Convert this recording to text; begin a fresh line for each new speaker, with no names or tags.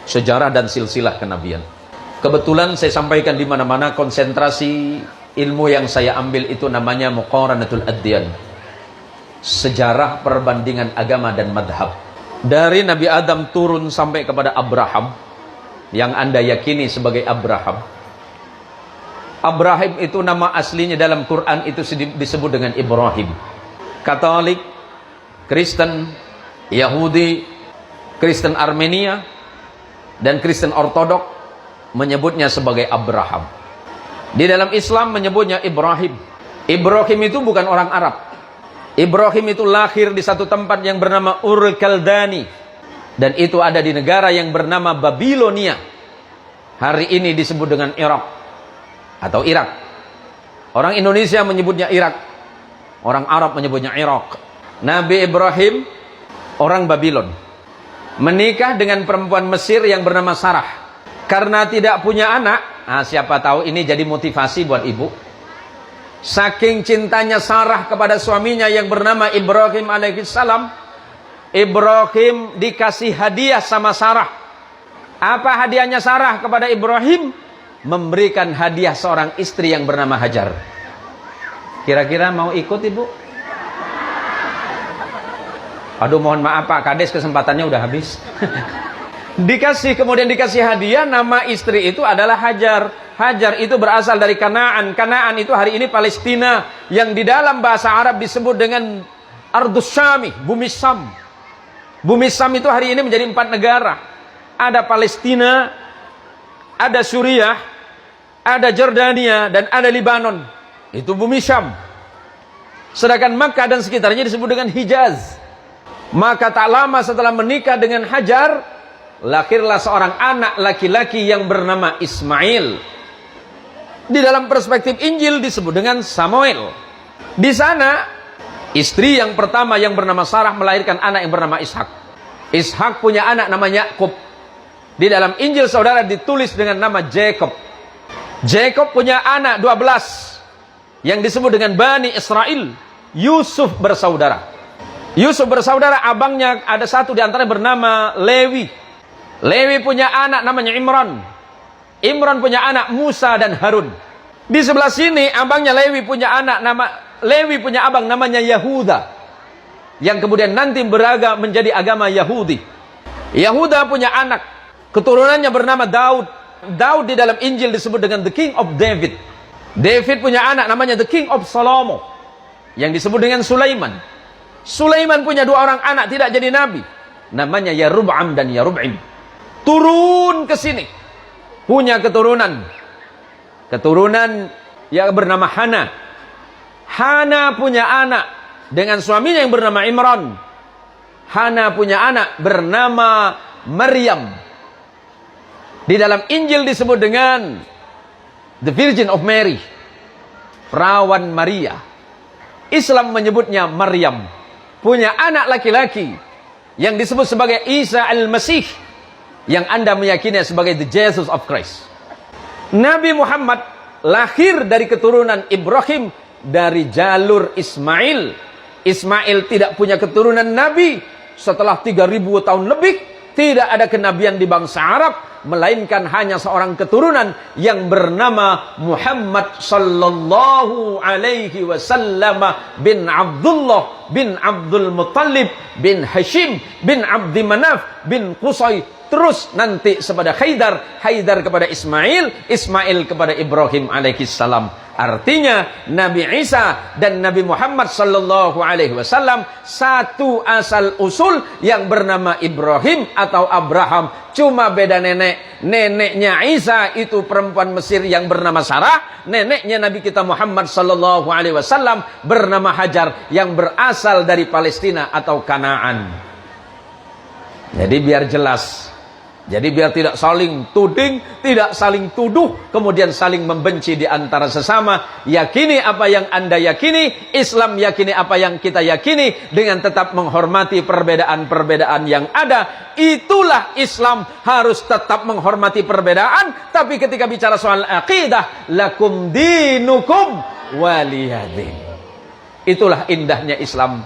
sejarah dan silsilah kenabian. Kebetulan saya sampaikan di mana-mana, konsentrasi ilmu yang saya ambil itu namanya Muqaranatul Adyan, sejarah perbandingan agama dan madhab. Dari Nabi Adam turun sampai kepada Abraham, yang Anda yakini sebagai Abraham. Abraham itu nama aslinya dalam Quran itu disebut dengan Ibrahim. Katolik, Kristen, Yahudi, Kristen Armenia, dan Kristen Ortodok menyebutnya sebagai Abraham. Di dalam Islam menyebutnya Ibrahim. Ibrahim itu bukan orang Arab. Ibrahim itu lahir di satu tempat yang bernama Ur-Kaldani, dan itu ada di negara yang bernama Babilonia. Hari ini disebut dengan Irak atau Irak. Orang Indonesia menyebutnya Irak, orang Arab menyebutnya Irak. Nabi Ibrahim orang Babilon, menikah dengan perempuan Mesir yang bernama Sarah. Karena tidak punya anak, siapa tahu ini jadi motivasi buat ibu. Saking cintanya Sarah kepada suaminya yang bernama Ibrahim alaihissalam, Ibrahim dikasih hadiah sama Sarah. Apa hadiahnya Sarah kepada Ibrahim? Memberikan hadiah seorang istri yang bernama Hajar. Kira-kira mau ikut ibu? Aduh, mohon maaf Pak Kades, kesempatannya udah habis. Kemudian dikasih hadiah, nama istri itu adalah Hajar. Hajar itu berasal dari Kanaan. Kanaan itu hari ini Palestina, yang di dalam bahasa Arab disebut dengan Ardus Syami, bumi Sam. Bumi Sam itu hari ini menjadi 4 negara. Ada Palestina, ada Suriah, ada Jordania, dan ada Libanon. Itu bumi Syam. Sedangkan Makkah dan sekitarnya disebut dengan Hijaz. Maka tak lama setelah menikah dengan Hajar, lahirlah seorang anak laki-laki yang bernama Ismail. Di dalam perspektif Injil disebut dengan Samuel. Di sana istri yang pertama yang bernama Sarah melahirkan anak yang bernama Ishak. Ishak punya anak namanya Yakub. Di dalam Injil saudara ditulis dengan nama Jacob. Jacob punya anak 12 yang disebut dengan Bani Israel. Yusuf bersaudara. Yusuf bersaudara, abangnya ada satu di antara bernama Lewi. Lewi punya anak namanya Imran. Imran punya anak Musa dan Harun. Di sebelah sini abangnya Lewi punya abang namanya Yahuda, yang kemudian nanti beragam menjadi agama Yahudi. Yahuda punya anak, keturunannya bernama Daud. Daud di dalam Injil disebut dengan the King of David. David punya anak namanya the King of Salomo, yang disebut dengan Sulaiman. Sulaiman punya 2 orang anak tidak jadi nabi, namanya Yarub'am dan Yarub'im. Turun ke sini, punya keturunan yang bernama Hana. Hana punya anak dengan suaminya yang bernama Imran. Hana punya anak bernama Maryam. Di dalam Injil disebut dengan the Virgin of Mary, perawan Maria. Islam menyebutnya Maryam. Punya anak laki-laki yang disebut sebagai Isa al-Masih, yang Anda meyakini sebagai the Jesus of Christ. Nabi Muhammad lahir dari keturunan Ibrahim dari jalur Ismail. Ismail tidak punya keturunan Nabi. Setelah 3000 tahun lebih, tidak ada kenabian di bangsa Arab, melainkan hanya seorang keturunan yang bernama Muhammad sallallahu alaihi wasallam bin Abdullah bin Abdul Muttalib bin Hashim bin Abdi Manaf bin Qusay, terus nanti kepada Haidar, Haidar kepada Ismail, Ismail kepada Ibrahim alaihissalam. Artinya Nabi Isa dan Nabi Muhammad sallallahu alaihi wasallam satu asal usul yang bernama Ibrahim atau Abraham. Cuma beda nenek. Neneknya Isa itu perempuan Mesir yang bernama Sarah. Neneknya Nabi kita Muhammad sallallahu alaihi wasallam bernama Hajar yang berasal dari Palestina atau Kanaan. Jadi biar jelas. Jadi biar tidak saling tuding, tidak saling tuduh, kemudian saling membenci di antara sesama. Yakini apa yang Anda yakini, Islam yakini apa yang kita yakini, dengan tetap menghormati perbedaan-perbedaan yang ada. Itulah Islam, harus tetap menghormati perbedaan. Tapi ketika bicara soal akidah, lakum dinukum waliyadin. Itulah indahnya Islam.